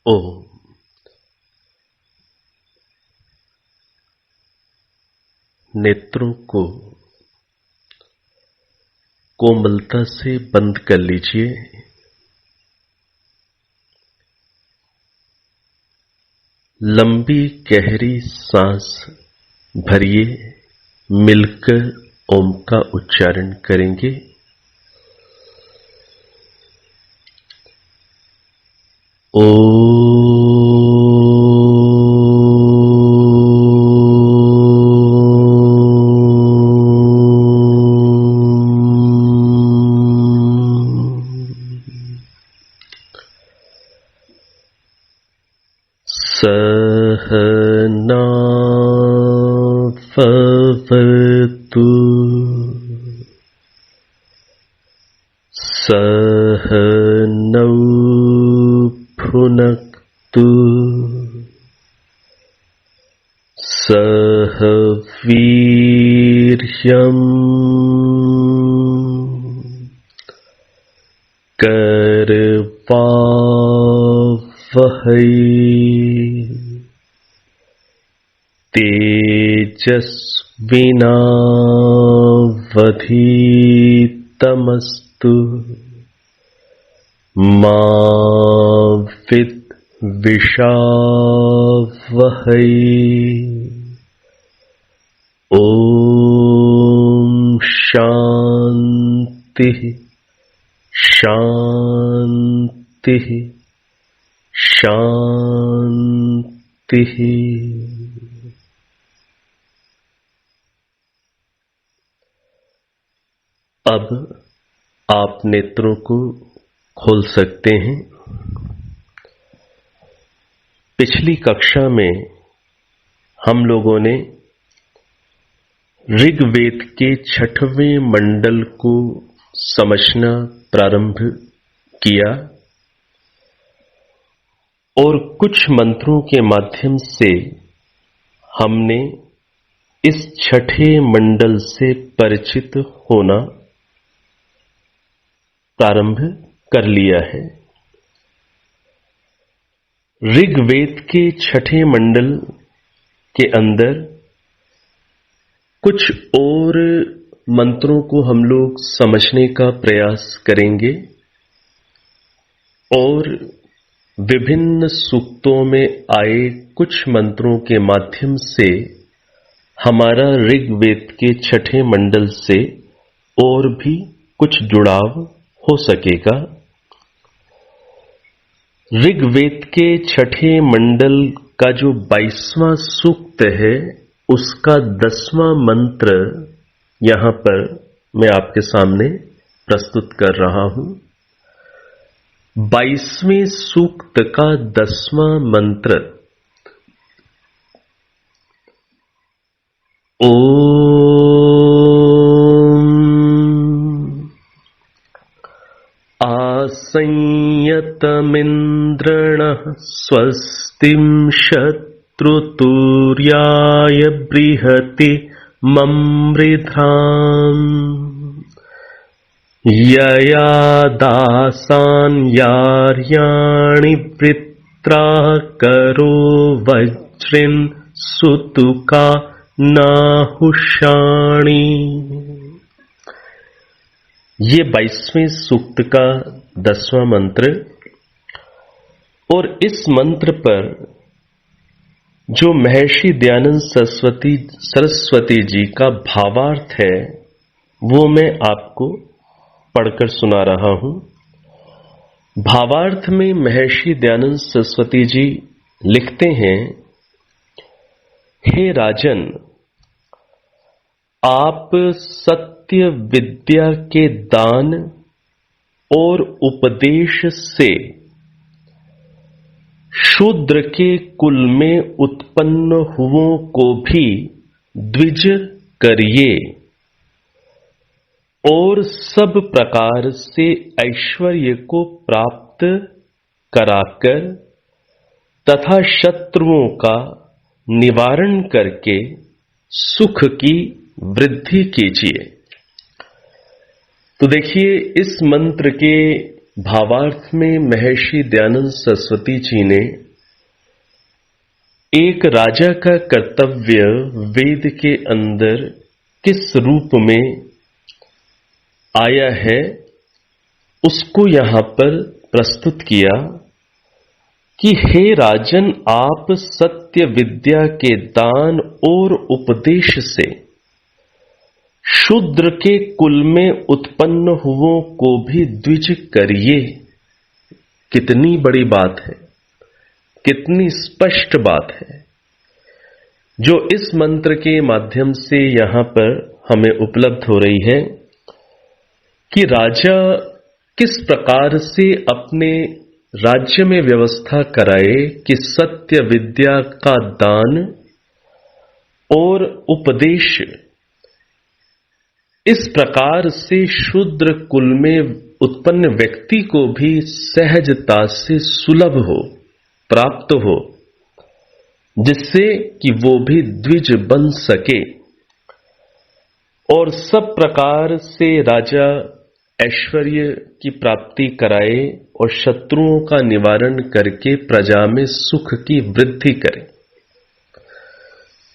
ओम। नेत्रों को कोमलता से बंद कर लीजिए। लंबी गहरी सांस भरिए, मिलकर ओम का उच्चारण करेंगे। सहना भवतु सहनौ भुनक्तु सह वीर्यम् करवावहै तेजस्विनावधीतमस्तु मा विद्विषावहै। ओम शांति शांति शांति। अब आप नेत्रों को खोल सकते हैं। पिछली कक्षा में हम लोगों ने ऋग्वेद के 6वें मंडल को समझना प्रारंभ किया और कुछ मंत्रों के माध्यम से हमने इस 6ठे मंडल से परिचित होना प्रारंभ कर लिया है। ऋग्वेद के 6ठे मंडल के अंदर कुछ और मंत्रों को हम लोग समझने का प्रयास करेंगे और विभिन्न सूक्तों में आए कुछ मंत्रों के माध्यम से हमारा ऋग्वेद के 6ठे मंडल से और भी कुछ जुड़ाव हो सकेगा। ऋग्वेद के 6ठे मंडल का जो 22वां सूक्त है उसका 10वां मंत्र यहां पर मैं आपके सामने प्रस्तुत कर रहा हूं। 22वें सूक्त का 10वां मंत्र ओम आसंयतमिन्द्रणः स्वस्तिं शत्रुतुर्याय बृहति ममृधाम् यया दासान्यार्याणि वृत्राः करो वज्रिन् सुतुका नाहुषाणि। ये 22वें सूक्त का 10वां मंत्र और इस मंत्र पर जो महर्षि दयानंद सरस्वती जी का भावार्थ है वो मैं आपको पढ़कर सुना रहा हूं। भावार्थ में महर्षि दयानंद सरस्वती जी लिखते हैं, हे राजन, आप सत्य विद्या के दान और उपदेश से शूद्र के कुल में उत्पन्न हुओं को भी द्विज करिए और सब प्रकार से ऐश्वर्य को प्राप्त कराकर तथा शत्रुओं का निवारण करके सुख की वृद्धि कीजिए। तो देखिए, इस मंत्र के भावार्थ में महर्षि दयानंद सरस्वती जी ने एक राजा का कर्तव्य वेद के अंदर किस रूप में आया है उसको यहां पर प्रस्तुत किया कि हे राजन, आप सत्य विद्या के दान और उपदेश से शूद्र के कुल में उत्पन्न हुओं को भी द्विज करिए। कितनी बड़ी बात है, कितनी स्पष्ट बात है जो इस मंत्र के माध्यम से यहां पर हमें उपलब्ध हो रही है कि राजा किस प्रकार से अपने राज्य में व्यवस्था कराए कि सत्य विद्या का दान और उपदेश इस प्रकार से शूद्र कुल में उत्पन्न व्यक्ति को भी सहजता से सुलभ हो, प्राप्त हो, जिससे कि वो भी द्विज बन सके और सब प्रकार से राजा ऐश्वर्य की प्राप्ति कराए और शत्रुओं का निवारण करके प्रजा में सुख की वृद्धि करे।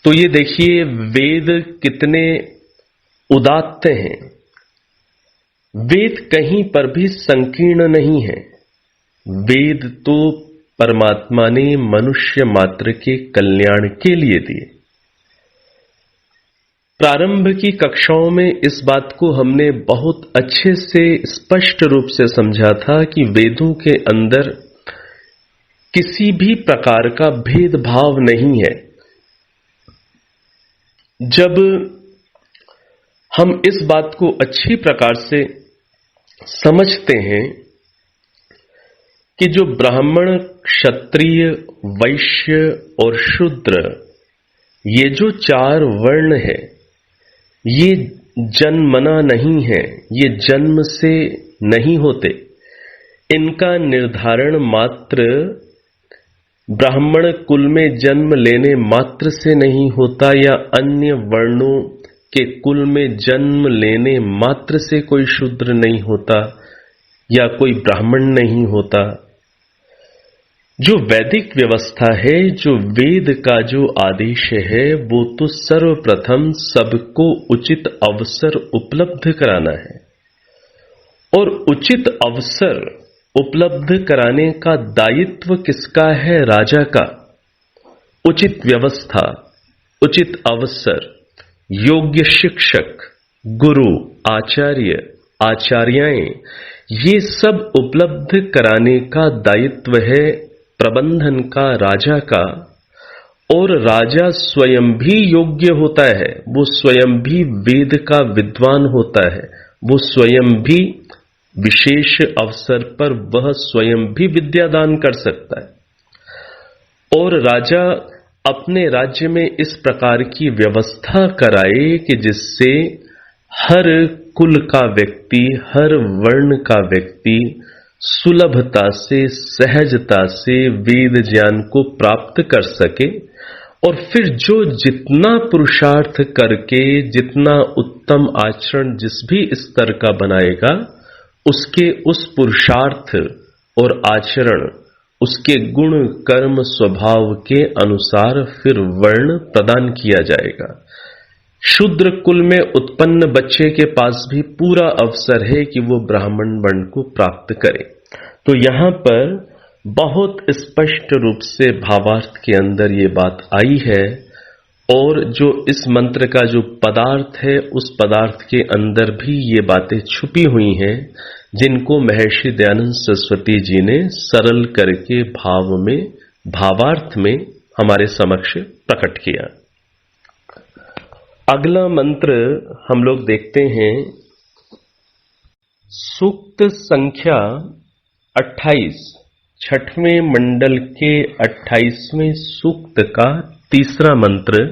तो ये देखिए वेद कितने उदात्त हैं। वेद कहीं पर भी संकीर्ण नहीं है। वेद तो परमात्मा ने मनुष्य मात्र के कल्याण के लिए दिए। प्रारंभ की कक्षाओं में इस बात को हमने बहुत अच्छे से स्पष्ट रूप से समझा था कि वेदों के अंदर किसी भी प्रकार का भेदभाव नहीं है। जब हम इस बात को अच्छी प्रकार से समझते हैं कि जो ब्राह्मण, क्षत्रिय, वैश्य और शूद्र, ये जो चार वर्ण है, ये जन्मना नहीं है, ये जन्म से नहीं होते। इनका निर्धारण मात्र ब्राह्मण कुल में जन्म लेने मात्र से नहीं होता या अन्य वर्णों के कुल में जन्म लेने मात्र से कोई शूद्र नहीं होता या कोई ब्राह्मण नहीं होता। जो वैदिक व्यवस्था है, जो वेद का जो आदेश है, वो तो सर्वप्रथम सबको उचित अवसर उपलब्ध कराना है और उचित अवसर उपलब्ध कराने का दायित्व किसका है? राजा का। उचित व्यवस्था, उचित अवसर, योग्य शिक्षक, गुरु, आचार्य, आचार्याएं, ये सब उपलब्ध कराने का दायित्व है प्रबंधन का, राजा का। और राजा स्वयं भी योग्य होता है, वो स्वयं भी वेद का विद्वान होता है, वो स्वयं भी विशेष अवसर पर वह स्वयं भी विद्यादान कर सकता है। और राजा अपने राज्य में इस प्रकार की व्यवस्था कराए कि जिससे हर कुल का व्यक्ति, हर वर्ण का व्यक्ति सुलभता से, सहजता से वेद ज्ञान को प्राप्त कर सके और फिर जो जितना पुरुषार्थ करके, जितना उत्तम आचरण जिस भी स्तर का बनाएगा, उसके उस पुरुषार्थ और आचरण, उसके गुण, कर्म, स्वभाव के अनुसार फिर वर्ण प्रदान किया जाएगा। शूद्र कुल में उत्पन्न बच्चे के पास भी पूरा अवसर है कि वो ब्राह्मण वर्ण को प्राप्त करे। तो यहां पर बहुत स्पष्ट रूप से भावार्थ के अंदर ये बात आई है और जो इस मंत्र का जो पदार्थ है, उस पदार्थ के अंदर भी ये बातें छुपी हुई हैं जिनको महर्षि दयानंद सरस्वती जी ने सरल करके भाव में, भावार्थ में हमारे समक्ष प्रकट किया। अगला मंत्र हम लोग देखते हैं, सूक्त संख्या 28, छठवें मंडल के 28वें सूक्त का तीसरा मंत्र।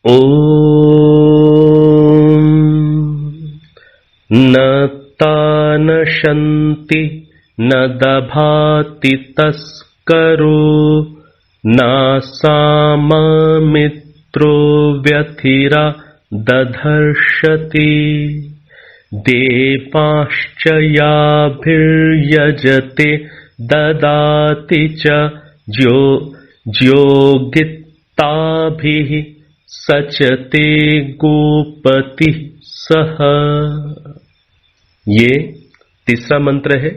ओम न तानशन्ति न दभाति तस्करो नासाममित्रो व्यथिरा दधर्षति देवांश्च याभिर्यजते ददाति च ज्योगिताभिः सचते गोपति सह। ये तीसरा मंत्र है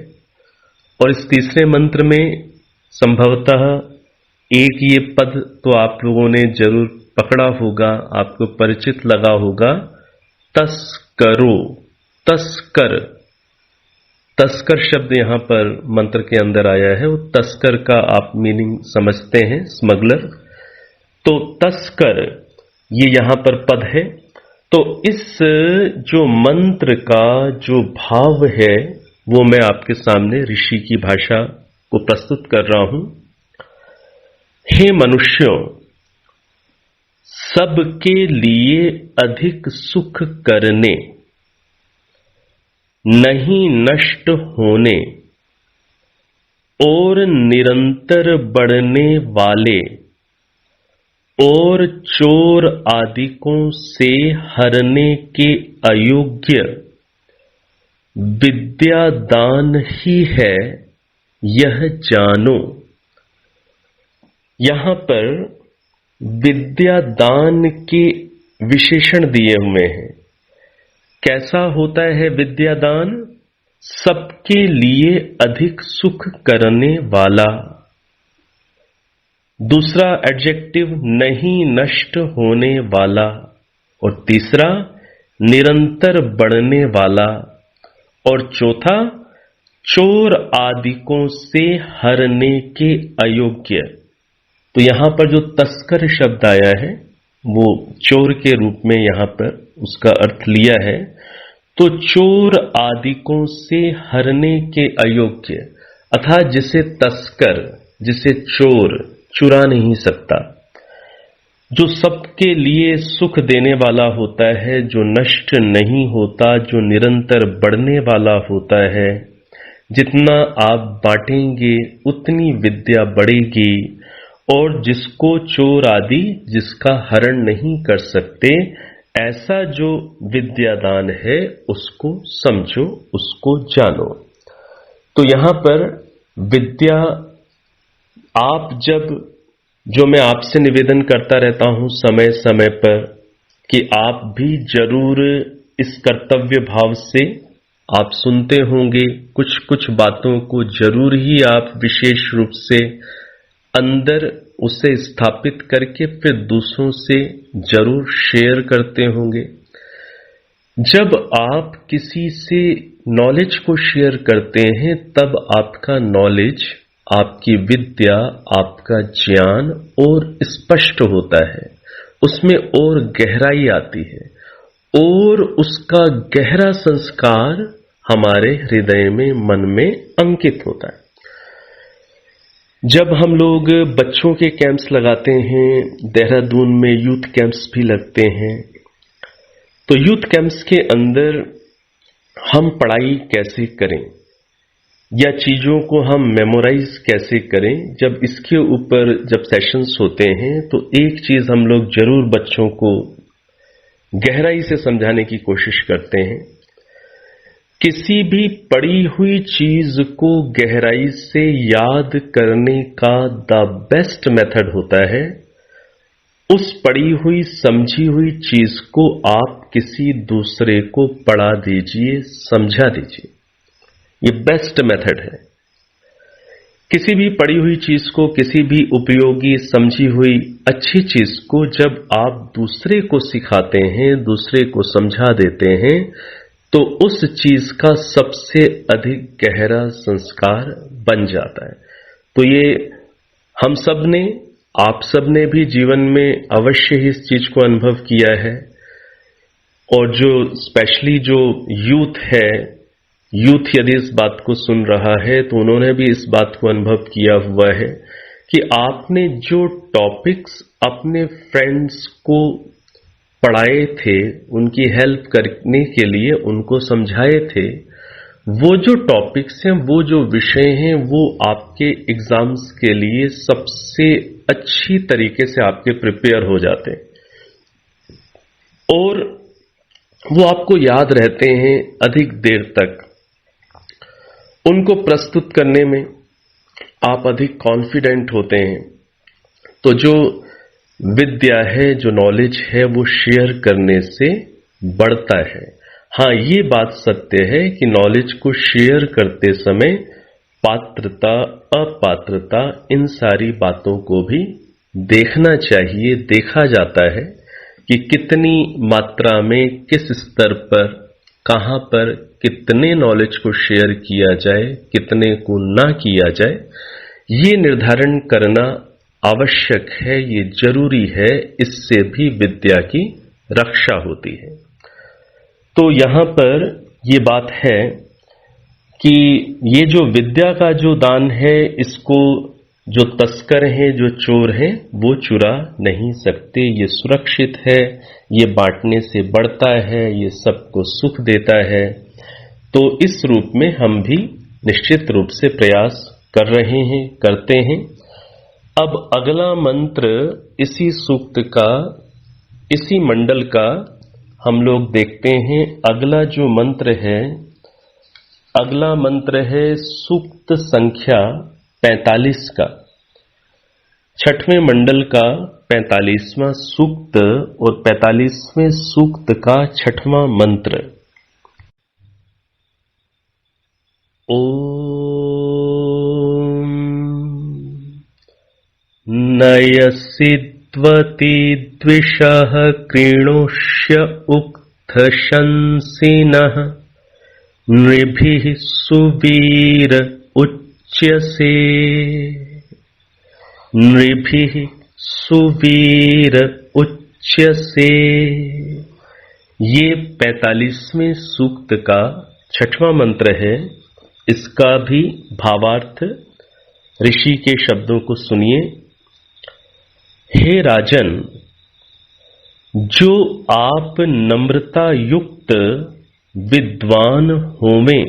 और इस तीसरे मंत्र में संभवतः एक ये पद तो आप लोगों ने जरूर पकड़ा होगा, आपको परिचित लगा होगा, तस्करो। तस्कर, तस्कर शब्द यहां पर मंत्र के अंदर आया है। वो तस्कर का आप मीनिंग समझते हैं, स्मगलर। तो तस्कर ये यहां पर पद है। तो इस जो मंत्र का जो भाव है वो मैं आपके सामने ऋषि की भाषा को प्रस्तुत कर रहा हूं। हे मनुष्यों, सबके लिए अधिक सुख करने, नहीं नष्ट होने और निरंतर बढ़ने वाले और चोर आदिकों से हरने के अयोग्य विद्यादान ही है, यह जानो। यहां पर विद्यादान के विशेषण दिए हुए हैं। कैसा होता है विद्यादान? सबके लिए अधिक सुख करने वाला। दूसरा एडजेक्टिव नहीं नष्ट होने वाला। और तीसरा निरंतर बढ़ने वाला। और चौथा चोर आदिकों से हरने के अयोग्य। तो यहां पर जो तस्कर शब्द आया है वो चोर के रूप में यहां पर उसका अर्थ लिया है। तो चोर आदिकों से हरने के अयोग्य, अर्थात जिसे तस्कर, जिसे चोर चुरा नहीं सकता, जो सबके लिए सुख देने वाला होता है, जो नष्ट नहीं होता, जो निरंतर बढ़ने वाला होता है। जितना आप बांटेंगे उतनी विद्या बढ़ेगी। और जिसको चोर आदि जिसका हरण नहीं कर सकते, ऐसा जो विद्यादान है उसको समझो, उसको जानो। तो यहां पर विद्या, आप जब, जो मैं आपसे निवेदन करता रहता हूं समय समय पर कि आप भी जरूर इस कर्तव्य भाव से आप सुनते होंगे, कुछ कुछ बातों को जरूर ही आप विशेष रूप से अंदर उसे स्थापित करके फिर दूसरों से जरूर शेयर करते होंगे। जब आप किसी से नॉलेज को शेयर करते हैं तब आपका नॉलेज, आपकी विद्या, आपका ज्ञान और स्पष्ट होता है, उसमें और गहराई आती है और उसका गहरा संस्कार हमारे हृदय में, मन में अंकित होता है। जब हम लोग बच्चों के कैंप्स लगाते हैं, देहरादून में यूथ कैंप्स भी लगते हैं, तो यूथ कैंप्स के अंदर हम पढ़ाई कैसे करें या चीजों को हम मेमोराइज कैसे करें, जब इसके ऊपर जब सेशंस होते हैं तो एक चीज हम लोग जरूर बच्चों को गहराई से समझाने की कोशिश करते हैं। किसी भी पढ़ी हुई चीज को गहराई से याद करने का द बेस्ट मेथड होता है, उस पढ़ी हुई समझी हुई चीज को आप किसी दूसरे को पढ़ा दीजिए, समझा दीजिए। ये बेस्ट मेथड है। किसी भी पढ़ी हुई चीज को, किसी भी उपयोगी समझी हुई अच्छी चीज को जब आप दूसरे को सिखाते हैं, दूसरे को समझा देते हैं, तो उस चीज का सबसे अधिक गहरा संस्कार बन जाता है। तो ये हम सब ने, आप सब ने भी जीवन में अवश्य ही इस चीज को अनुभव किया है। और जो स्पेशली जो यूथ है, यूथ यदि इस बात को सुन रहा है तो उन्होंने भी इस बात को अनुभव किया हुआ है कि आपने जो टॉपिक्स अपने फ्रेंड्स को पढ़ाए थे, उनकी हेल्प करने के लिए उनको समझाए थे, वो जो टॉपिक्स हैं, वो जो विषय हैं, वो आपके एग्जाम्स के लिए सबसे अच्छी तरीके से आपके प्रिपेयर हो जाते हैं। और वो आपको याद रहते हैं अधिक देर तक। उनको प्रस्तुत करने में आप अधिक कॉन्फिडेंट होते हैं। तो जो विद्या है, जो नॉलेज है, वो शेयर करने से बढ़ता है। हाँ, ये बात सत्य है कि नॉलेज को शेयर करते समय पात्रता, अपात्रता, इन सारी बातों को भी देखना चाहिए। देखा जाता है कि कितनी मात्रा में, किस स्तर पर, कहां पर कितने नॉलेज को शेयर किया जाए, कितने को ना किया जाए, ये निर्धारण करना आवश्यक है, ये जरूरी है। इससे भी विद्या की रक्षा होती है। तो यहां पर ये बात है कि ये जो विद्या का जो दान है, इसको जो तस्कर हैं, जो चोर हैं, वो चुरा नहीं सकते। ये सुरक्षित है, ये बांटने से बढ़ता है, ये सबको सुख देता है। तो इस रूप में हम भी निश्चित रूप से प्रयास कर रहे हैं, करते हैं। अब अगला मंत्र इसी सूक्त का, इसी मंडल का हम लोग देखते हैं। अगला जो मंत्र है, अगला मंत्र है सूक्त संख्या 45 का, छठवें मंडल का 45वां सूक्त और 45वें सूक्त का छठवां मंत्र। ओम नयसिद्वति द्विषः कृणुष्य उक्थशंसिनः नृभिः सुवीर उच्यसे। नृभिः सुवीर उच्यसे। ये 45वें सूक्त का छठवां मंत्र है। इसका भी भावार्थ ऋषि के शब्दों को सुनिए। हे राजन, जो आप नम्रता युक्त विद्वान होवें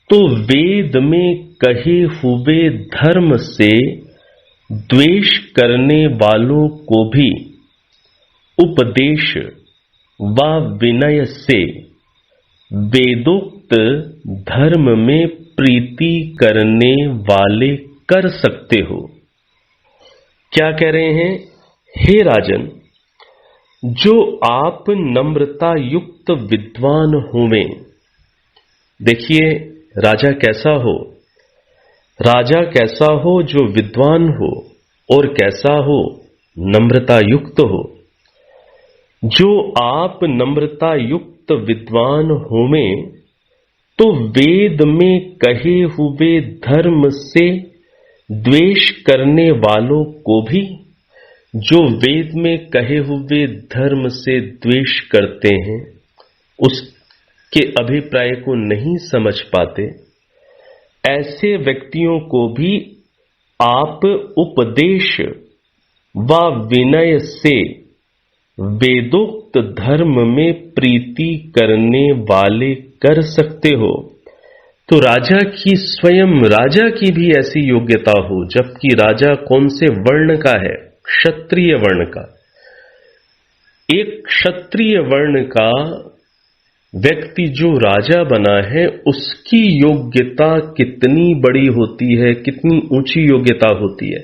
तो वेद में कहे हुए धर्म से द्वेष करने वालों को भी उपदेश व विनय से वेदोक्त धर्म में प्रीति करने वाले कर सकते हो। क्या कह रहे हैं? हे राजन, जो आप नम्रता युक्त विद्वान होवें। देखिए, राजा कैसा हो? राजा कैसा हो? जो विद्वान हो। और कैसा हो? नम्रता युक्त हो। जो आप नम्रता युक्त विद्वान होवें तो वेद में कहे हुए धर्म से द्वेष करने वालों को भी, जो वेद में कहे हुए धर्म से द्वेष करते हैं, उसके अभिप्राय को नहीं समझ पाते, ऐसे व्यक्तियों को भी आप उपदेश व विनय से वेदोक्त धर्म में प्रीति करने वाले कर सकते हो। तो राजा की, स्वयं राजा की भी ऐसी योग्यता हो, जबकि राजा कौन से वर्ण का है? क्षत्रिय वर्ण का। एक क्षत्रिय वर्ण का व्यक्ति जो राजा बना है, उसकी योग्यता कितनी बड़ी होती है, कितनी ऊंची योग्यता होती है।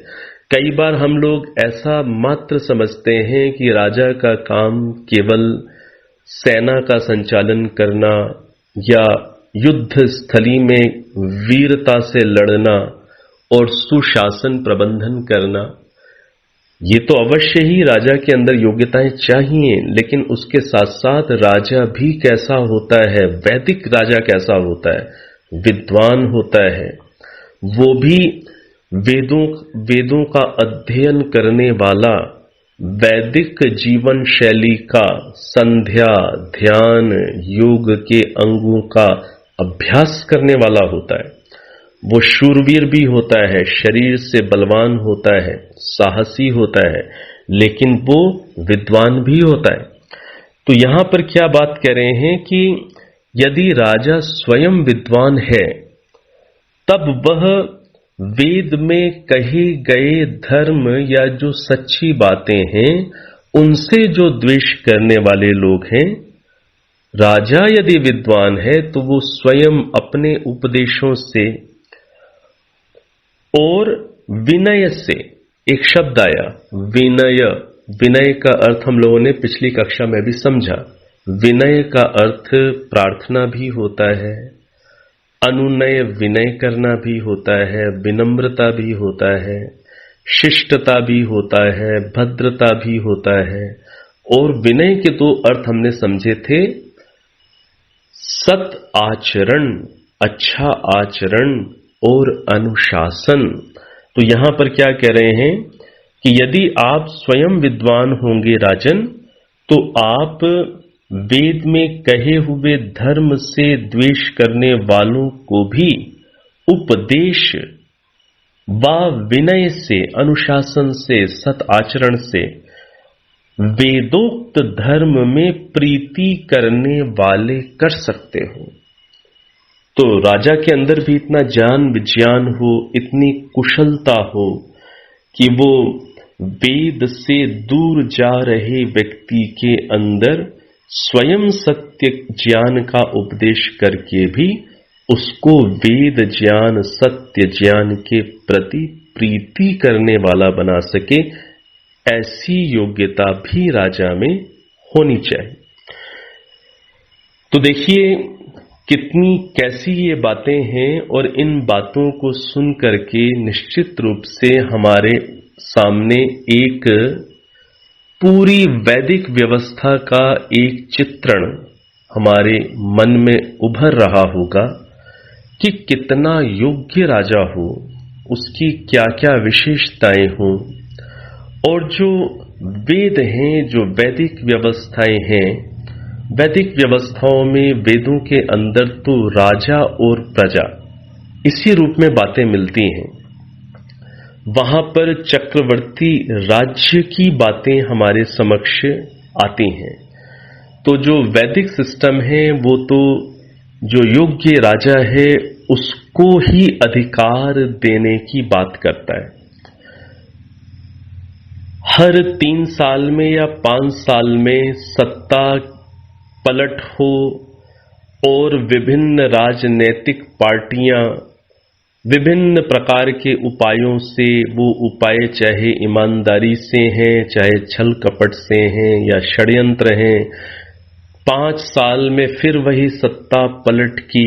कई बार हम लोग ऐसा मात्र समझते हैं कि राजा का काम केवल सेना का संचालन करना या युद्ध स्थली में वीरता से लड़ना और सुशासन प्रबंधन करना। ये तो अवश्य ही राजा के अंदर योग्यताएं चाहिए, लेकिन उसके साथ साथ राजा भी कैसा होता है? वैदिक राजा कैसा होता है? विद्वान होता है। वो भी वेदों का अध्ययन करने वाला, वैदिक जीवन शैली का, संध्या, ध्यान, योग के अंगों का अभ्यास करने वाला होता है। वो शूरवीर भी होता है, शरीर से बलवान होता है, साहसी होता है, लेकिन वो विद्वान भी होता है। तो यहां पर क्या बात कह रहे हैं कि यदि राजा स्वयं विद्वान है, तब वह वेद में कहे गए धर्म या जो सच्ची बातें हैं उनसे जो द्वेष करने वाले लोग हैं, राजा यदि विद्वान है तो वो स्वयं अपने उपदेशों से और विनय से, एक शब्द आया विनय, विनय का अर्थ हम लोगों ने पिछली कक्षा में भी समझा। विनय का अर्थ प्रार्थना भी होता है, अनुनय विनय करना भी होता है, विनम्रता भी होता है, शिष्टता भी होता है, भद्रता भी होता है। और विनय के दो अर्थ हमने समझे थे, सत आचरण, अच्छा आचरण और अनुशासन। तो यहां पर क्या कह रहे हैं कि यदि आप स्वयं विद्वान होंगे राजन, तो आप वेद में कहे हुए धर्म से द्वेष करने वालों को भी उपदेश व विनय से, अनुशासन से, सत आचरण से, वेदोक्त धर्म में प्रीति करने वाले कर सकते हो। तो राजा के अंदर भी इतना ज्ञान विज्ञान हो, इतनी कुशलता हो कि वो वेद से दूर जा रहे व्यक्ति के अंदर स्वयं सत्य ज्ञान का उपदेश करके भी उसको वेद ज्ञान, सत्य ज्ञान के प्रति प्रीति करने वाला बना सके, ऐसी योग्यता भी राजा में होनी चाहिए। तो देखिए कितनी कैसी ये बातें हैं, और इन बातों को सुन करके निश्चित रूप से हमारे सामने एक पूरी वैदिक व्यवस्था का एक चित्रण हमारे मन में उभर रहा होगा कि कितना योग्य राजा हो, उसकी क्या क्या विशेषताएं हों, और जो वेद हैं, जो वैदिक व्यवस्थाएं हैं, वैदिक व्यवस्थाओं में वेदों के अंदर तो राजा और प्रजा इसी रूप में बातें मिलती हैं। वहां पर चक्रवर्ती राज्य की बातें हमारे समक्ष आती हैं। तो जो वैदिक सिस्टम है वो तो जो योग्य राजा है उसको ही अधिकार देने की बात करता है। हर 3 साल में या 5 साल में सत्ता पलट हो और विभिन्न राजनीतिक पार्टियां विभिन्न प्रकार के उपायों से, वो उपाय चाहे ईमानदारी से हैं, चाहे छल कपट से हैं या षड्यंत्र हैं, 5 साल में फिर वही सत्ता पलट की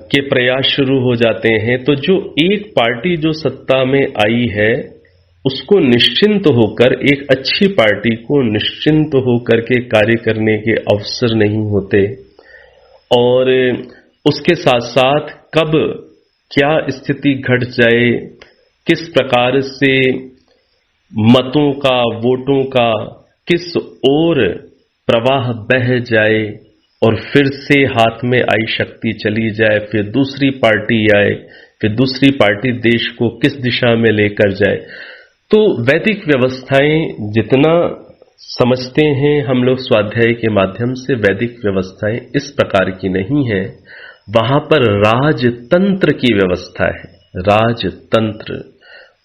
के प्रयास शुरू हो जाते हैं। तो जो एक पार्टी जो सत्ता में आई है उसको निश्चिंत होकर, एक अच्छी पार्टी को निश्चिंत होकर के कार्य करने के अवसर नहीं होते, और उसके साथ साथ कब क्या स्थिति घट जाए, किस प्रकार से मतों का, वोटों का किस ओर प्रवाह बह जाए और फिर से हाथ में आई शक्ति चली जाए, फिर दूसरी पार्टी आए, फिर दूसरी पार्टी देश को किस दिशा में लेकर जाए। तो वैदिक व्यवस्थाएं जितना समझते हैं हम लोग स्वाध्याय के माध्यम से, वैदिक व्यवस्थाएं इस प्रकार की नहीं है। वहां पर राजतंत्र की व्यवस्था है, राजतंत्र,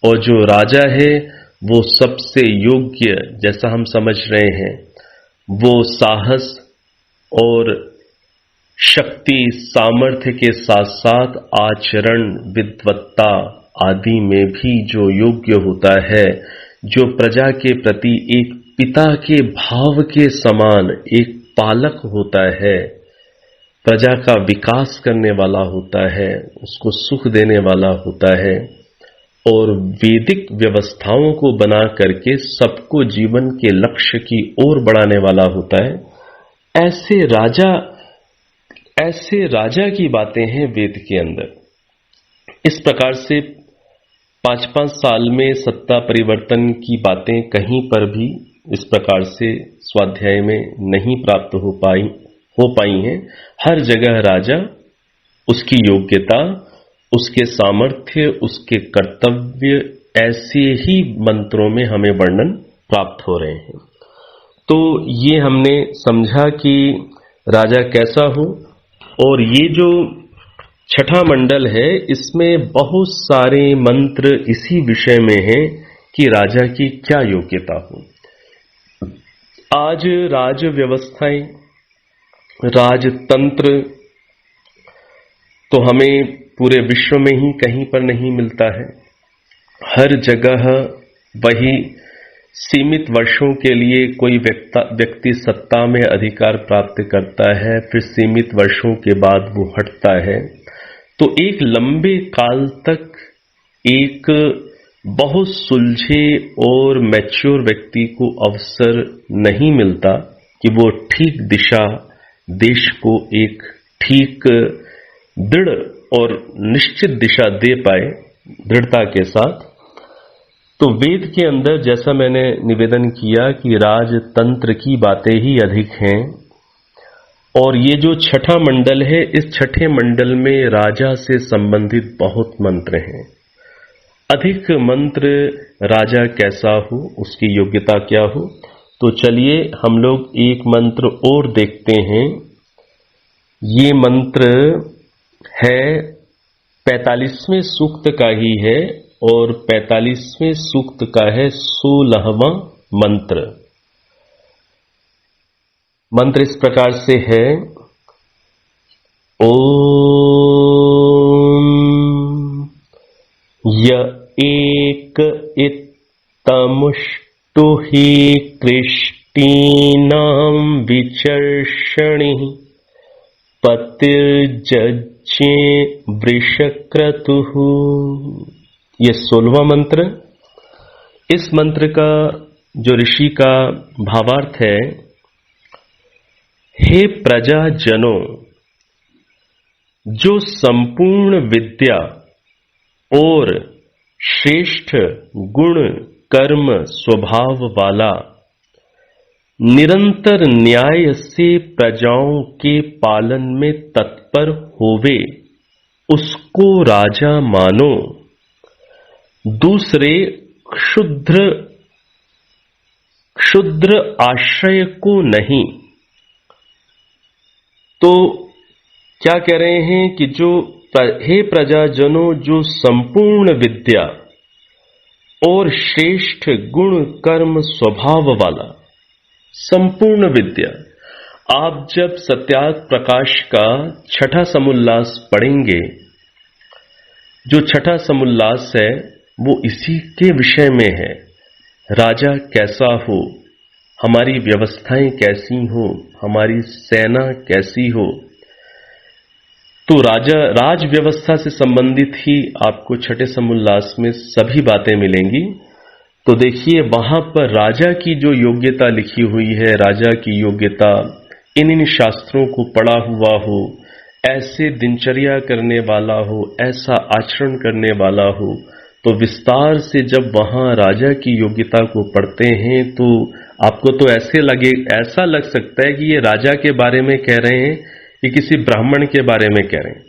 और जो राजा है वो सबसे योग्य, जैसा हम समझ रहे हैं, वो साहस और शक्ति सामर्थ्य के साथ साथ आचरण, विद्वत्ता आदि में भी जो योग्य होता है, जो प्रजा के प्रति एक पिता के भाव के समान एक पालक होता है, प्रजा का विकास करने वाला होता है, उसको सुख देने वाला होता है, और वैदिक व्यवस्थाओं को बना करके सबको जीवन के लक्ष्य की ओर बढ़ाने वाला होता है। ऐसे राजा की बातें हैं वेद के अंदर। इस प्रकार से 5-5 साल में सत्ता परिवर्तन की बातें कहीं पर भी इस प्रकार से स्वाध्याय में नहीं प्राप्त हो पाई हैं। हर जगह राजा, उसकी योग्यता, उसके सामर्थ्य, उसके कर्तव्य ऐसे ही मंत्रों में हमें वर्णन प्राप्त हो रहे हैं। तो ये हमने समझा कि राजा कैसा हो, और ये जो छठा मंडल है इसमें बहुत सारे मंत्र इसी विषय में हैं कि राजा की क्या योग्यता हो। आज राज व्यवस्थाएं, राजतंत्र तो हमें पूरे विश्व में ही कहीं पर नहीं मिलता है। हर जगह वही सीमित वर्षों के लिए कोई व्यक्ति सत्ता में अधिकार प्राप्त करता है, फिर सीमित वर्षों के बाद वो हटता है। तो एक लंबे काल तक एक बहुत सुलझे और मैच्योर व्यक्ति को अवसर नहीं मिलता कि वो ठीक दिशा, देश को एक ठीक दृढ़ और निश्चित दिशा दे पाए दृढ़ता के साथ। तो वेद के अंदर जैसा मैंने निवेदन किया कि राजतंत्र की बातें ही अधिक हैं, और ये जो छठा मंडल है, इस छठे मंडल में राजा से संबंधित बहुत मंत्र हैं। अधिक मंत्र राजा कैसा हो, उसकी योग्यता क्या हो। तो चलिए हम लोग एक मंत्र और देखते हैं। ये मंत्र है 45वें सूक्त का ही है, और 45वें सूक्त का है 16वां मंत्र। मंत्र इस प्रकार से है, ओम य एक इत्तमुष्टु हि कृष्टीनां विचर्षणिः पतिर्जज्ञे वृषक्रतुः। ये 16वां मंत्र। इस मंत्र का जो ऋषि का भावार्थ है, हे प्रजाजनों, जो संपूर्ण विद्या और श्रेष्ठ गुण कर्म स्वभाव वाला, निरंतर न्याय से प्रजाओं के पालन में तत्पर होवे, उसको राजा मानो। दूसरे क्षुद्र आश्रय को नहीं। तो क्या कह रहे हैं कि जो हे प्रजाजनों, जो संपूर्ण विद्या और श्रेष्ठ गुण कर्म स्वभाव वाला, संपूर्ण विद्या। आप जब सत्यार्थ प्रकाश का छठा समुल्लास पढ़ेंगे, जो छठा समुल्लास है वो इसी के विषय में है। राजा कैसा हो, हमारी व्यवस्थाएं कैसी हो, हमारी सेना कैसी हो। तो राज व्यवस्था से संबंधित ही आपको छठे समुल्लास में सभी बातें मिलेंगी। तो देखिए वहां पर राजा की जो योग्यता लिखी हुई है, राजा की योग्यता इन शास्त्रों को पढ़ा हुआ हो, ऐसे दिनचर्या करने वाला हो, ऐसा आचरण करने वाला हो। तो विस्तार से जब वहां राजा की योग्यता को पढ़ते हैं तो आपको तो ऐसा लग सकता है कि ये राजा के बारे में कह रहे हैं, ये किसी ब्राह्मण के बारे में कह रहे हैं।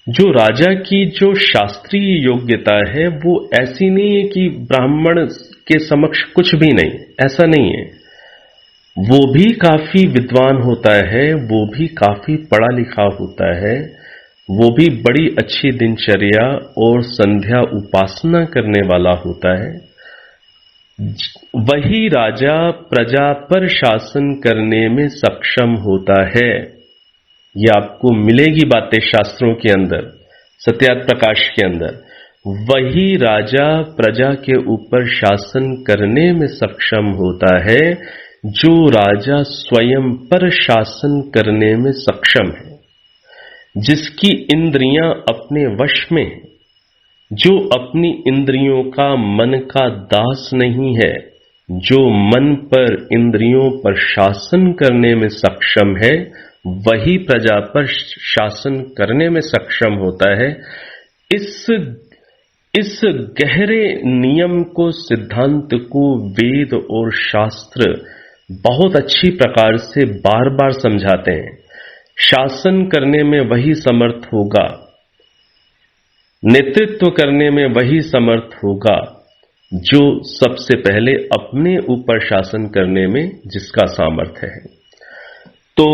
जो राजा की जो शास्त्रीय योग्यता है वो ऐसी नहीं है कि ब्राह्मण के समक्ष कुछ भी नहीं, ऐसा नहीं है। वो भी काफी विद्वान होता है, वो भी काफी पढ़ा लिखा होता है, वो भी बड़ी अच्छी दिनचर्या और संध्या उपासना करने वाला होता है। वही राजा प्रजा पर शासन करने में सक्षम होता है। ये आपको मिलेगी बातें शास्त्रों के अंदर, सत्यार्थ प्रकाश के अंदर। वही राजा प्रजा के ऊपर शासन करने में सक्षम होता है जो राजा स्वयं पर शासन करने में सक्षम है, जिसकी इंद्रियां अपने वश में है, जो अपनी इंद्रियों का मन का दास नहीं है, जो मन पर इंद्रियों पर शासन करने में सक्षम है, वही प्रजा पर शासन करने में सक्षम होता है। इस गहरे नियम को, सिद्धांत को वेद और शास्त्र बहुत अच्छी प्रकार से बार बार समझाते हैं। शासन करने में वही समर्थ होगा, नेतृत्व करने में वही समर्थ होगा जो सबसे पहले अपने ऊपर शासन करने में जिसका सामर्थ्य है। तो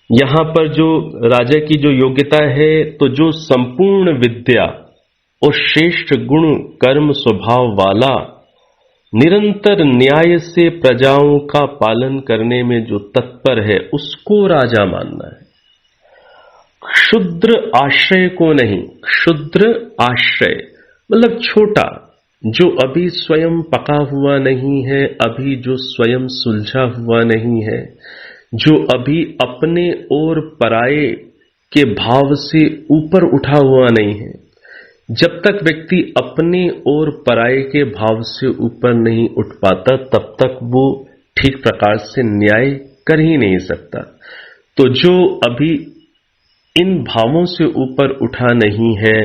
यहां पर जो राजा की जो योग्यता है, तो जो संपूर्ण विद्या और श्रेष्ठ गुण कर्म स्वभाव वाला, निरंतर न्याय से प्रजाओं का पालन करने में जो तत्पर है, उसको राजा मानना है। क्षुद्र आश्रय को नहीं। क्षुद्र आश्रय मतलब छोटा, जो अभी स्वयं पका हुआ नहीं है, अभी जो स्वयं सुलझा हुआ नहीं है, जो अभी अपने और पराये के भाव से ऊपर उठा हुआ नहीं है। जब तक व्यक्ति अपने और पराये के भाव से ऊपर नहीं उठ पाता, तब तक वो ठीक प्रकार से न्याय कर ही नहीं सकता। तो जो अभी इन भावों से ऊपर उठा नहीं है,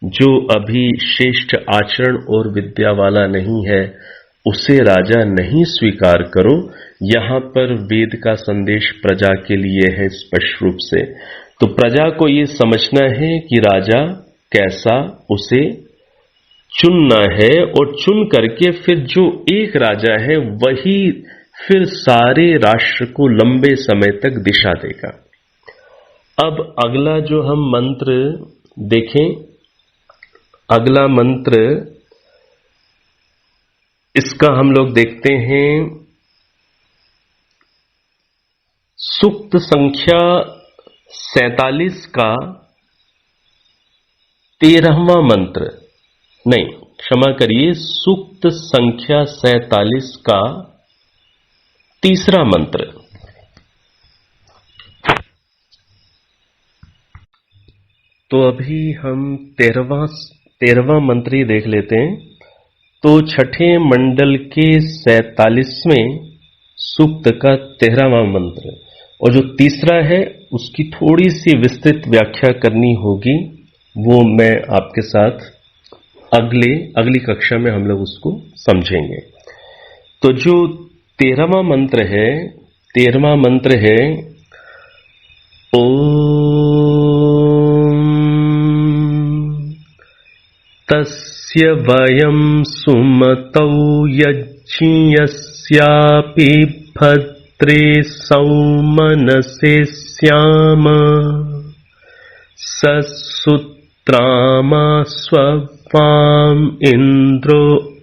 जो अभी श्रेष्ठ आचरण और विद्या वाला नहीं है, उसे राजा नहीं स्वीकार करो। यहां पर वेद का संदेश प्रजा के लिए है स्पष्ट रूप से। तो प्रजा को ये समझना है कि राजा कैसा, उसे चुनना है, और चुन करके फिर जो एक राजा है वही फिर सारे राष्ट्र को लंबे समय तक दिशा देगा। अब अगला जो हम मंत्र देखें, अगला मंत्र इसका हम लोग देखते हैं सूक्त संख्या 47 का 13वां मंत्र, नहीं क्षमा करिए, सूक्त संख्या 47 का 3रा मंत्र। तो अभी हम 13वां मंत्र ही देख लेते हैं। तो छठे मंडल के 47वें सूक्त का 13वां मंत्र, और जो तीसरा है उसकी थोड़ी सी विस्तृत व्याख्या करनी होगी, वो मैं आपके साथ अगली कक्षा में हम लोग उसको समझेंगे। तो जो 13वां मंत्र है, 13वां मंत्र है ओम तस्य वयं सुमतौ यज्ञस्यापि भद्रे सौमनसे स्याम सत्सुत्रामा स्ववाम इन्द्रो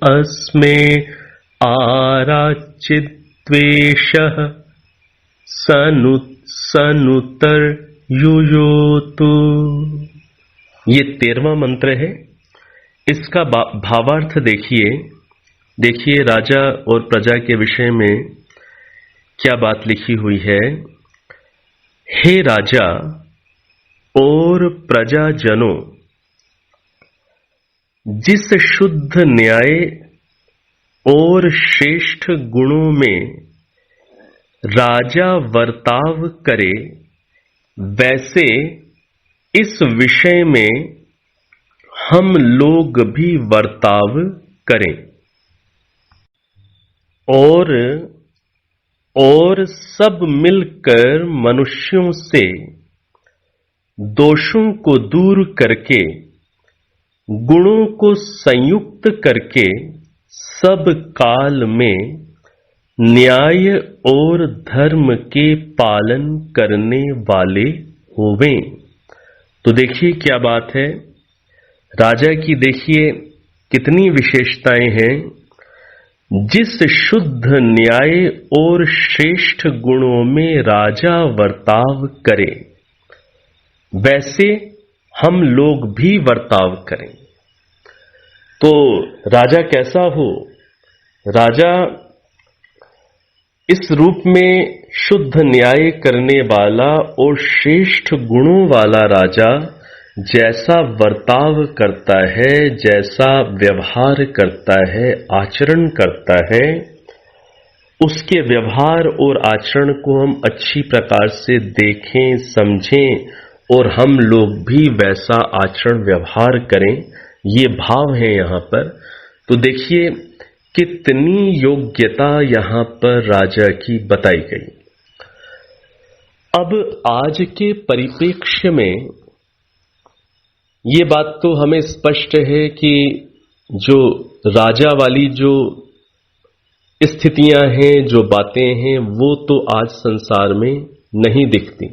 अस्मे आराचिद्वेषः सनुतर युयोतु। ये 13वां मंत्र है। इसका भावार्थ देखिए राजा और प्रजा के विषय में क्या बात लिखी हुई है। हे राजा और प्रजाजनों, जिस शुद्ध न्याय और श्रेष्ठ गुणों में राजा वर्ताव करे, वैसे इस विषय में हम लोग भी वर्ताव करें, और सब मिलकर मनुष्यों से दोषों को दूर करके, गुणों को संयुक्त करके सब काल में न्याय और धर्म के पालन करने वाले होवें। तो देखिए क्या बात है, राजा की देखिए कितनी विशेषताएं हैं। जिस शुद्ध न्याय और श्रेष्ठ गुणों में राजा वर्ताव करे, वैसे हम लोग भी वर्ताव करें। तो राजा कैसा हो? राजा इस रूप में शुद्ध न्याय करने वाला और श्रेष्ठ गुणों वाला राजा जैसा वर्ताव करता है, जैसा व्यवहार करता है, आचरण करता है, उसके व्यवहार और आचरण को हम अच्छी प्रकार से देखें, समझें, और हम लोग भी वैसा आचरण व्यवहार करें, ये भाव है यहां पर। तो देखिए कितनी योग्यता यहां पर राजा की बताई गई। अब आज के परिप्रेक्ष्य में ये बात तो हमें स्पष्ट है कि जो राजा वाली जो स्थितियां हैं, जो बातें हैं, वो तो आज संसार में नहीं दिखती।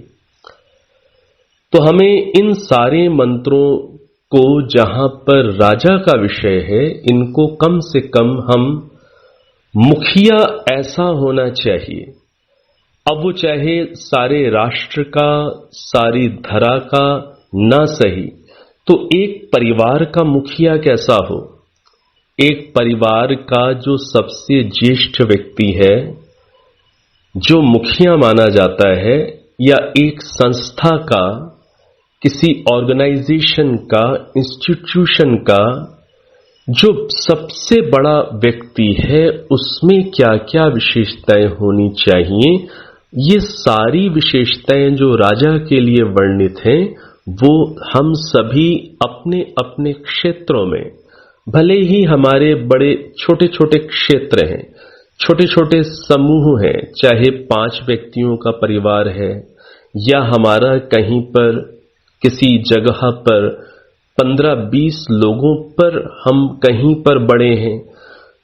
तो हमें इन सारे मंत्रों को जहां पर राजा का विषय है, इनको कम से कम हम मुखिया ऐसा होना चाहिए। अब वो चाहे सारे राष्ट्र का, सारी धरा का ना सही, तो एक परिवार का मुखिया कैसा हो, एक परिवार का जो सबसे ज्येष्ठ व्यक्ति है, जो मुखिया माना जाता है, या एक संस्था का, किसी ऑर्गेनाइजेशन का, इंस्टीट्यूशन का जो सबसे बड़ा व्यक्ति है, उसमें क्या क्या विशेषताएं होनी चाहिए, ये सारी विशेषताएं जो राजा के लिए वर्णित हैं, वो हम सभी अपने अपने क्षेत्रों में, भले ही हमारे बड़े छोटे छोटे क्षेत्र हैं, छोटे छोटे समूह हैं, चाहे 5 व्यक्तियों का परिवार है, या हमारा कहीं पर किसी जगह पर 15-20 लोगों पर हम कहीं पर बड़े हैं,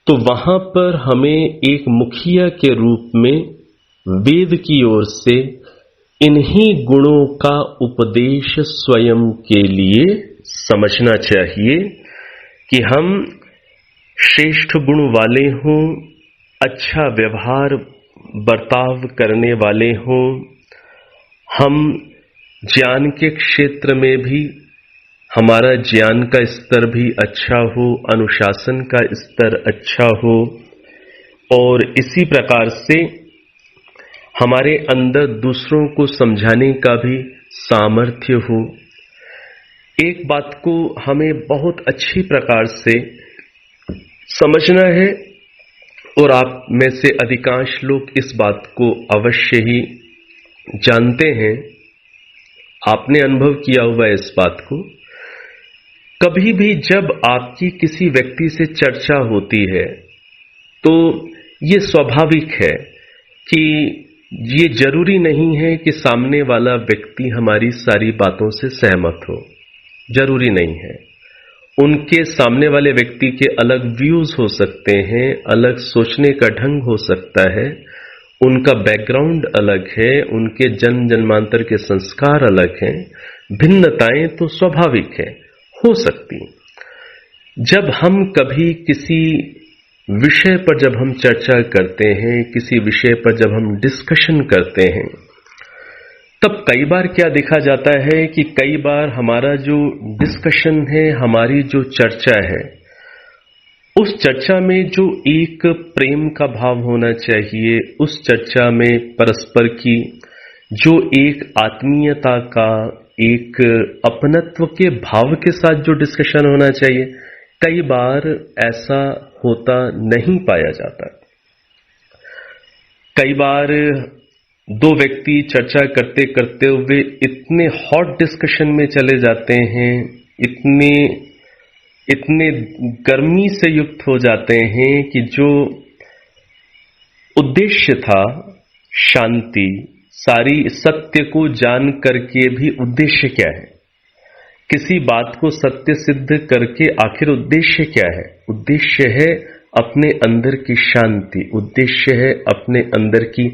तो वहां पर हमें एक मुखिया के रूप में वेद की ओर से इन्हीं गुणों का उपदेश स्वयं के लिए समझना चाहिए कि हम श्रेष्ठ गुण वाले हों, अच्छा व्यवहार बर्ताव करने वाले हों, हम ज्ञान के क्षेत्र में भी हमारा ज्ञान का स्तर भी अच्छा हो, अनुशासन का स्तर अच्छा हो, और इसी प्रकार से हमारे अंदर दूसरों को समझाने का भी सामर्थ्य हो। एक बात को हमें बहुत अच्छी प्रकार से समझना है, और आप में से अधिकांश लोग इस बात को अवश्य ही जानते हैं, आपने अनुभव किया हुआ है इस बात को। कभी भी जब आपकी किसी व्यक्ति से चर्चा होती है, तो ये स्वाभाविक है कि ये जरूरी नहीं है कि सामने वाला व्यक्ति हमारी सारी बातों से सहमत हो, जरूरी नहीं है। उनके सामने वाले व्यक्ति के अलग व्यूज हो सकते हैं, अलग सोचने का ढंग हो सकता है, उनका बैकग्राउंड अलग है, उनके जन्म जन्मांतर के संस्कार अलग हैं, भिन्नताएं तो स्वाभाविक है, हो सकती। जब हम कभी किसी विषय पर जब हम चर्चा करते हैं, किसी विषय पर जब हम डिस्कशन करते हैं, तब कई बार क्या देखा जाता है कि कई बार हमारा जो डिस्कशन है, हमारी जो चर्चा है, उस चर्चा में जो एक प्रेम का भाव होना चाहिए, उस चर्चा में परस्पर की जो एक आत्मीयता का, एक अपनत्व के भाव के साथ जो डिस्कशन होना चाहिए, कई बार ऐसा होता नहीं पाया जाता। कई बार दो व्यक्ति चर्चा करते करते हुए इतने हॉट डिस्कशन में चले जाते हैं, इतने गर्मी से युक्त हो जाते हैं कि जो उद्देश्य था शांति, सारी सत्य को जान करके भी उद्देश्य क्या है, किसी बात को सत्य सिद्ध करके आखिर उद्देश्य क्या है? उद्देश्य है अपने अंदर की शांति, उद्देश्य है अपने अंदर की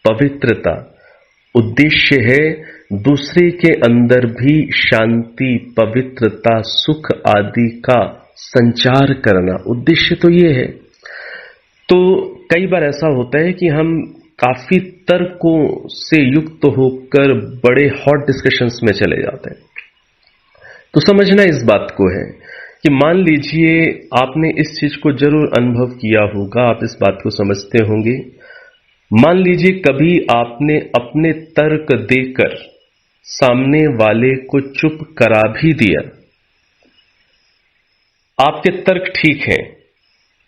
पवित्रता, उद्देश्य है दूसरे के अंदर भी शांति, पवित्रता, सुख आदि का संचार करना, उद्देश्य तो ये है। तो कई बार ऐसा होता है कि हम काफी तर्कों से युक्त होकर बड़े हॉट डिस्कशंस में चले जाते हैं। तो समझना इस बात को है कि मान लीजिए आपने इस चीज को जरूर अनुभव किया होगा, आप इस बात को समझते होंगे। मान लीजिए कभी आपने अपने तर्क देकर सामने वाले को चुप करा भी दिया। आपके तर्क ठीक हैं,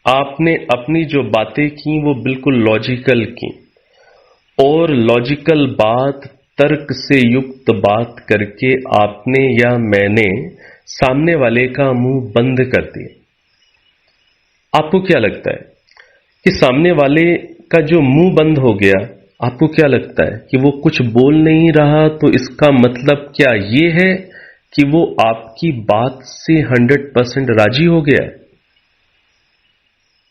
आपने अपनी जो बातें की वो बिल्कुल लॉजिकल की, और लॉजिकल बात, तर्क से युक्त बात करके आपने या मैंने सामने वाले का मुंह बंद कर दिया। आपको क्या लगता है कि सामने वाले का जो मुंह बंद हो गया, आपको क्या लगता है कि वो कुछ बोल नहीं रहा? तो इसका मतलब क्या ये है कि वो आपकी बात से 100% राजी हो गया?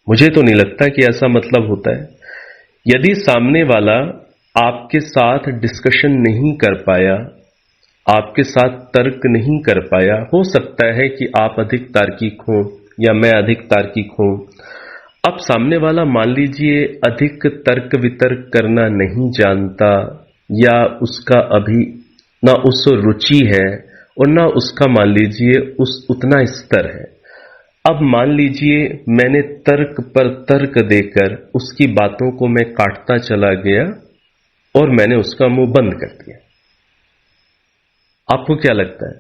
मुझे तो नहीं लगता कि ऐसा मतलब होता है। यदि सामने वाला आपके साथ डिस्कशन नहीं कर पाया, आपके साथ तर्क नहीं कर पाया, हो सकता है कि आप अधिक तार्किक हों या मैं अधिक तार्किक हूं। अब सामने वाला मान लीजिए अधिक तर्क वितर्क करना नहीं जानता, या उसका अभी ना उस रुचि है और ना उसका मान लीजिए उतना स्तर है। अब मान लीजिए मैंने तर्क पर तर्क देकर उसकी बातों को मैं काटता चला गया और मैंने उसका मुंह बंद कर दिया। आपको क्या लगता है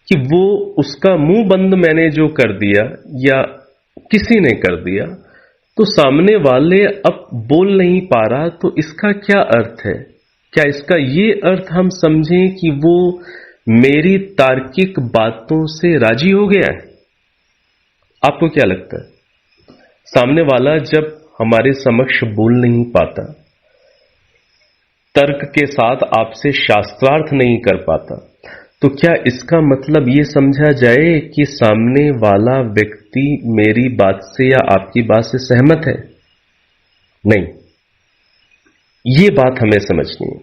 कि वो उसका मुंह बंद मैंने जो कर दिया या किसी ने कर दिया, तो सामने वाले अब बोल नहीं पा रहा, तो इसका क्या अर्थ है? क्या इसका ये अर्थ हम समझें कि वो मेरी तार्किक बातों से राजी हो गया है? आपको क्या लगता है? सामने वाला जब हमारे समक्ष बोल नहीं पाता, तर्क के साथ आपसे शास्त्रार्थ नहीं कर पाता, तो क्या इसका मतलब ये समझा जाए कि सामने वाला व्यक्ति मेरी बात से या आपकी बात से सहमत है? नहीं, ये बात हमें समझनी है।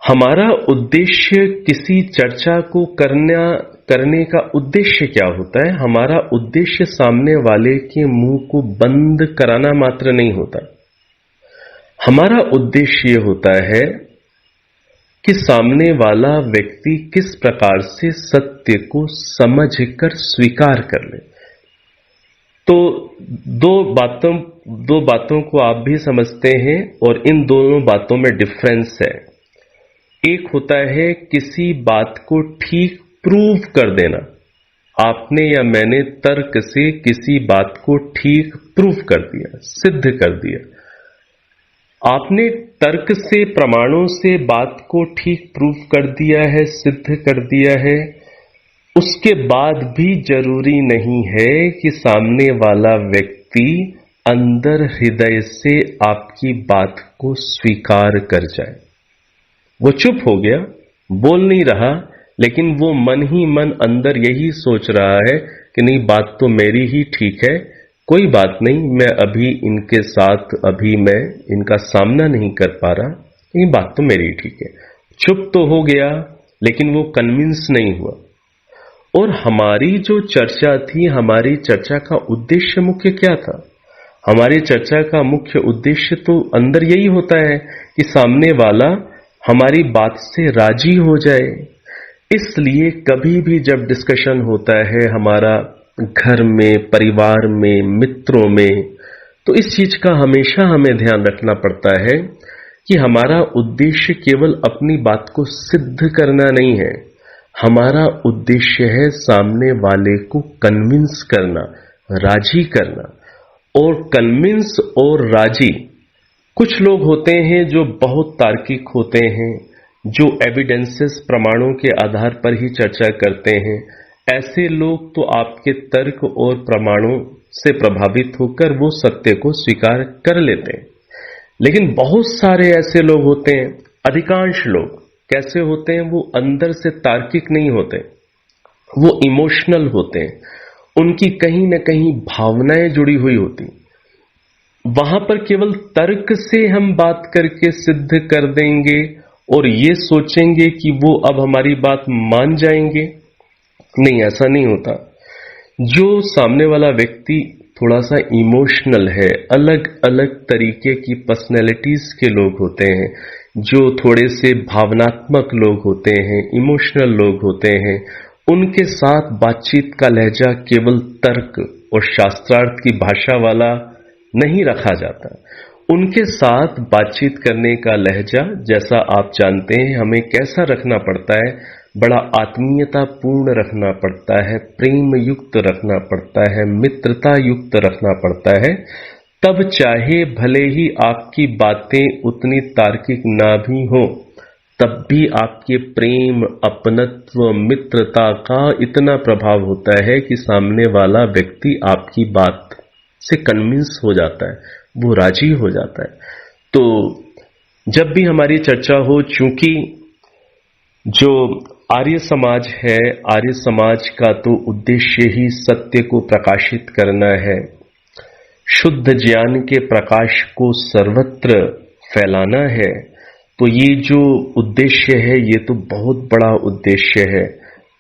हमारा उद्देश्य किसी चर्चा को करने का उद्देश्य क्या होता है? हमारा उद्देश्य सामने वाले के मुंह को बंद कराना मात्र नहीं होता। हमारा उद्देश्य ये होता है कि सामने वाला व्यक्ति किस प्रकार से सत्य को समझकर स्वीकार कर ले। तो दो बातों को आप भी समझते हैं और इन दोनों बातों में डिफरेंस है। एक होता है किसी बात को ठीक प्रूव कर देना। आपने या मैंने तर्क से किसी बात को ठीक प्रूव कर दिया, सिद्ध कर दिया। आपने तर्क से, प्रमाणों से बात को ठीक प्रूव कर दिया है, सिद्ध कर दिया है। उसके बाद भी जरूरी नहीं है कि सामने वाला व्यक्ति अंदर हृदय से आपकी बात को स्वीकार कर जाए। वो चुप हो गया, बोल नहीं रहा, लेकिन वो मन ही मन अंदर यही सोच रहा है कि नहीं, बात तो मेरी ही ठीक है, कोई बात नहीं, मैं अभी इनके साथ मैं इनका सामना नहीं कर पा रहा, ये बात तो मेरी ठीक है। चुप तो हो गया, लेकिन वो कन्विंस नहीं हुआ। और हमारी जो चर्चा थी, हमारी चर्चा का उद्देश्य मुख्य क्या था? हमारी चर्चा का मुख्य उद्देश्य तो अंदर यही होता है कि सामने वाला हमारी बात से राजी हो जाए। इसलिए कभी भी जब डिस्कशन होता है हमारा घर में, परिवार में, मित्रों में, तो इस चीज का हमेशा हमें ध्यान रखना पड़ता है कि हमारा उद्देश्य केवल अपनी बात को सिद्ध करना नहीं है। हमारा उद्देश्य है सामने वाले को कन्विंस करना, राजी करना। और कन्विंस और राजी, कुछ लोग होते हैं जो बहुत तार्किक होते हैं, जो एविडेंसेस, प्रमाणों के आधार पर ही चर्चा करते हैं। ऐसे लोग तो आपके तर्क और प्रमाणों से प्रभावित होकर वो सत्य को स्वीकार कर लेते हैं। लेकिन बहुत सारे ऐसे लोग होते हैं, अधिकांश लोग कैसे होते हैं? वो अंदर से तार्किक नहीं होते, वो इमोशनल होते हैं। उनकी कहीं ना कहीं भावनाएं जुड़ी हुई होती। वहां पर केवल तर्क से हम बात करके सिद्ध कर देंगे और ये सोचेंगे कि वो अब हमारी बात मान जाएंगे। नहीं, ऐसा नहीं होता। जो सामने वाला व्यक्ति थोड़ा सा इमोशनल है, अलग अलग तरीके की पर्सनैलिटीज के लोग होते हैं, जो थोड़े से भावनात्मक लोग होते हैं, इमोशनल लोग होते हैं, उनके साथ बातचीत का लहजा केवल तर्क और शास्त्रार्थ की भाषा वाला नहीं रखा जाता। उनके साथ बातचीत करने का लहजा, जैसा आप जानते हैं, हमें कैसा रखना पड़ता है? बड़ा आत्मीयता पूर्ण रखना पड़ता है, प्रेम युक्त रखना पड़ता है, मित्रता युक्त रखना पड़ता है। तब चाहे भले ही आपकी बातें उतनी तार्किक ना भी हो, तब भी आपके प्रेम, अपनत्व, मित्रता का इतना प्रभाव होता है कि सामने वाला व्यक्ति आपकी बात से कन्विंस हो जाता है, वो राजी हो जाता है। तो जब भी हमारी चर्चा हो, चूंकि जो आर्य समाज है, आर्य समाज का तो उद्देश्य ही सत्य को प्रकाशित करना है, शुद्ध ज्ञान के प्रकाश को सर्वत्र फैलाना है। तो ये जो उद्देश्य है ये तो बहुत बड़ा उद्देश्य है,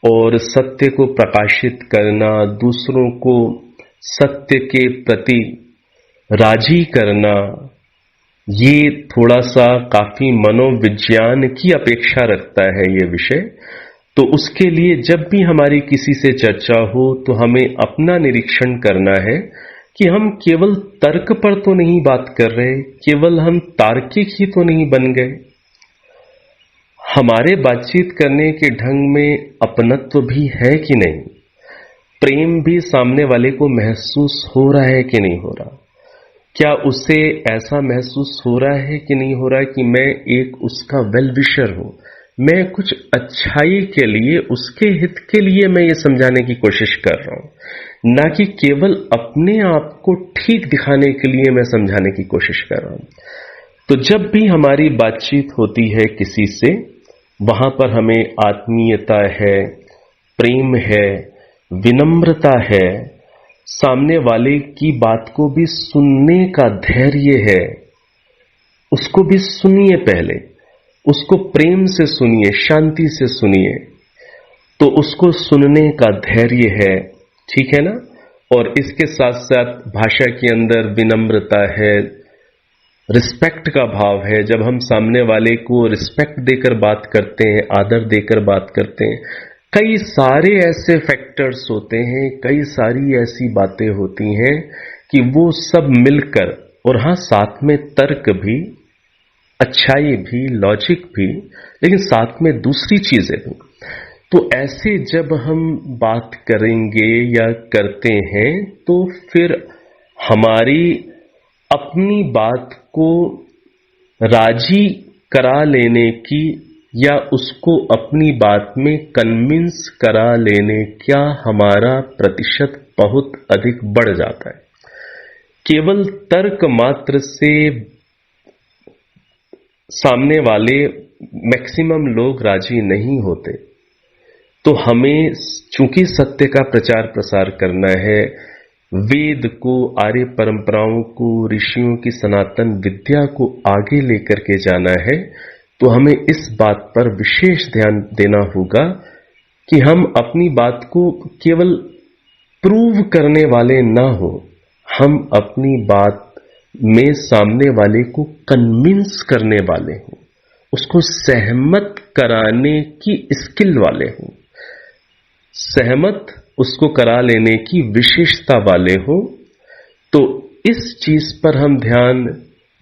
और सत्य को प्रकाशित करना, दूसरों को सत्य के प्रति राजी करना, ये थोड़ा सा काफी मनोविज्ञान की अपेक्षा रखता है ये विषय। तो उसके लिए जब भी हमारी किसी से चर्चा हो तो हमें अपना निरीक्षण करना है कि हम केवल तर्क पर तो नहीं बात कर रहे, केवल हम तार्किक ही तो नहीं बन गए। हमारे बातचीत करने के ढंग में अपनत्व भी है कि नहीं, प्रेम भी सामने वाले को महसूस हो रहा है कि नहीं हो रहा, क्या उसे ऐसा महसूस हो रहा है कि नहीं हो रहा कि मैं एक उसका वेल विशर हूं, मैं कुछ अच्छाई के लिए, उसके हित के लिए मैं ये समझाने की कोशिश कर रहा हूं, ना कि केवल अपने आप को ठीक दिखाने के लिए मैं समझाने की कोशिश कर रहा हूं। तो जब भी हमारी बातचीत होती है किसी से, वहां पर हमें आत्मीयता है, प्रेम है, विनम्रता है, सामने वाले की बात को भी सुनने का धैर्य है, उसको भी सुनिए, पहले उसको प्रेम से सुनिए, शांति से सुनिए, तो उसको सुनने का धैर्य है, ठीक है ना। और इसके साथ साथ भाषा के अंदर विनम्रता है, रिस्पेक्ट का भाव है। जब हम सामने वाले को रिस्पेक्ट देकर बात करते हैं, आदर देकर बात करते हैं, कई सारे ऐसे फैक्टर्स होते हैं, कई सारी ऐसी बातें होती हैं कि वो सब मिलकर, और हाँ साथ में तर्क भी, अच्छाई भी, लॉजिक भी, लेकिन साथ में दूसरी चीजें भी। तो ऐसे जब हम बात करेंगे या करते हैं तो फिर हमारी अपनी बात को राजी करा लेने की या उसको अपनी बात में कन्विंस करा लेने का हमारा प्रतिशत बहुत अधिक बढ़ जाता है। केवल तर्क मात्र से सामने वाले मैक्सिमम लोग राजी नहीं होते। तो हमें चूंकि सत्य का प्रचार प्रसार करना है, वेद को, आर्य परंपराओं को, ऋषियों की सनातन विद्या को आगे लेकर के जाना है, तो हमें इस बात पर विशेष ध्यान देना होगा कि हम अपनी बात को केवल प्रूव करने वाले ना हो, हम अपनी बात में सामने वाले को कन्विंस करने वाले हों, उसको सहमत कराने की स्किल वाले हों, सहमत उसको करा लेने की विशेषता वाले हो। तो इस चीज पर हम ध्यान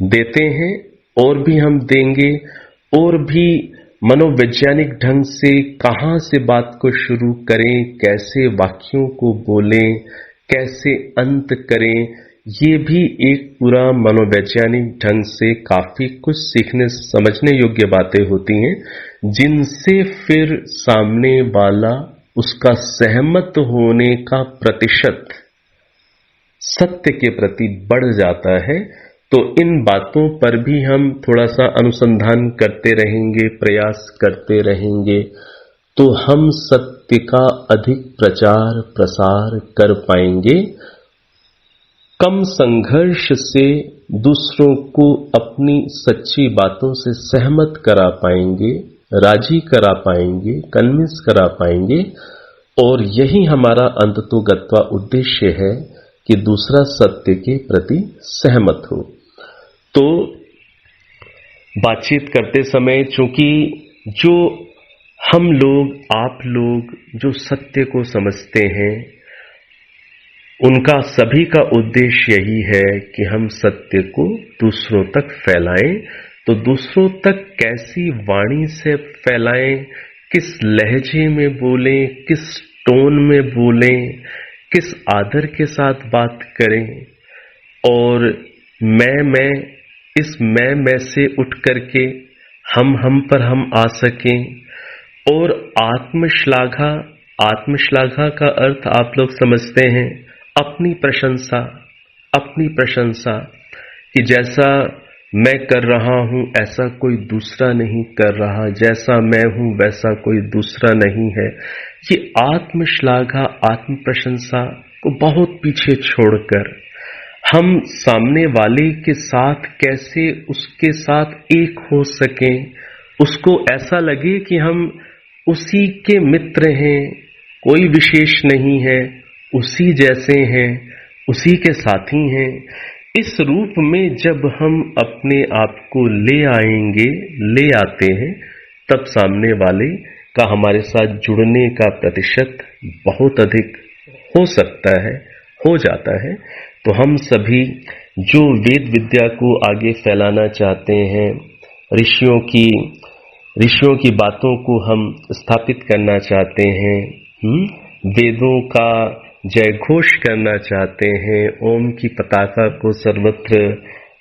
देते हैं, और भी हम देंगे, और भी मनोवैज्ञानिक ढंग से कहां से बात को शुरू करें, कैसे वाक्यों को बोलें, कैसे अंत करें, ये भी एक पूरा मनोवैज्ञानिक ढंग से काफी कुछ सीखने समझने योग्य बातें होती हैं, जिनसे फिर सामने वाला, उसका सहमत होने का प्रतिशत सत्य के प्रति बढ़ जाता है। तो इन बातों पर भी हम थोड़ा सा अनुसंधान करते रहेंगे, प्रयास करते रहेंगे, तो हम सत्य का अधिक प्रचार प्रसार कर पाएंगे। कम संघर्ष से दूसरों को अपनी सच्ची बातों से सहमत करा पाएंगे, राजी करा पाएंगे, कन्विंस करा पाएंगे, और यही हमारा अंततोगत्वा उद्देश्य है कि दूसरा सत्य के प्रति सहमत हो। तो बातचीत करते समय चूंकि जो हम लोग, आप लोग जो सत्य को समझते हैं, उनका सभी का उद्देश्य यही है कि हम सत्य को दूसरों तक फैलाएं। तो दूसरों तक कैसी वाणी से फैलाएं, किस लहजे में बोलें, किस टोन में बोलें, किस आदर के साथ बात करें, और मैं इस मैं से उठ करके हम पर हम आ सकें। और आत्मश्लाघा का अर्थ आप लोग समझते हैं, अपनी प्रशंसा कि जैसा मैं कर रहा हूं ऐसा कोई दूसरा नहीं कर रहा, जैसा मैं हूं वैसा कोई दूसरा नहीं है। ये आत्मश्लाघा, आत्म प्रशंसा को बहुत पीछे छोड़कर हम सामने वाले के साथ कैसे उसके साथ एक हो सकें, उसको ऐसा लगे कि हम उसी के मित्र हैं, कोई विशेष नहीं है, उसी जैसे हैं, उसी के साथी हैं। इस रूप में जब हम अपने आप को ले आएंगे, ले आते हैं, तब सामने वाले का हमारे साथ जुड़ने का प्रतिशत बहुत अधिक हो सकता है, हो जाता है। तो हम सभी जो वेद विद्या को आगे फैलाना चाहते हैं, ऋषियों की बातों को हम स्थापित करना चाहते हैं, वेदों का जय घोष करना चाहते हैं, ओम की पताका को सर्वत्र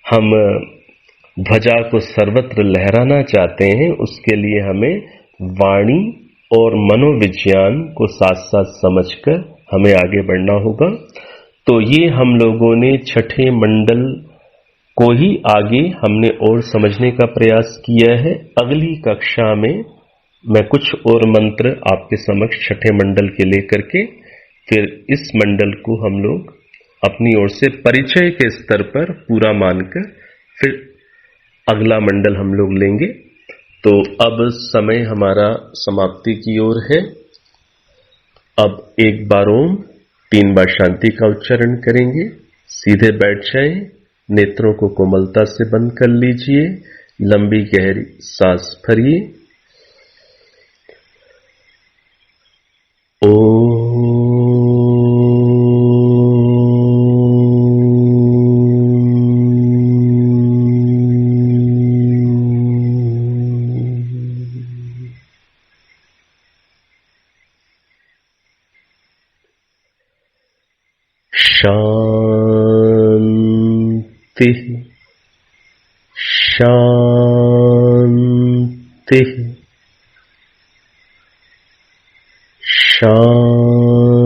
हम ध्वजा को सर्वत्र लहराना चाहते हैं, उसके लिए हमें वाणी और मनोविज्ञान को साथ साथ समझकर हमें आगे बढ़ना होगा। तो ये हम लोगों ने छठे मंडल को ही आगे हमने और समझने का प्रयास किया है। अगली कक्षा में मैं कुछ और मंत्र आपके समक्ष छठे मंडल के लेकर के, फिर इस मंडल को हम लोग अपनी ओर से परिचय के स्तर पर पूरा मानकर फिर अगला मंडल हम लोग लेंगे। तो अब समय हमारा समाप्ति की ओर है। अब एक बार ओम, 3 बार शांति का उच्चारण करेंगे। सीधे बैठ जाएं, नेत्रों को कोमलता से बंद कर लीजिए, लंबी गहरी सांस भरिए। शांति शांति शांति।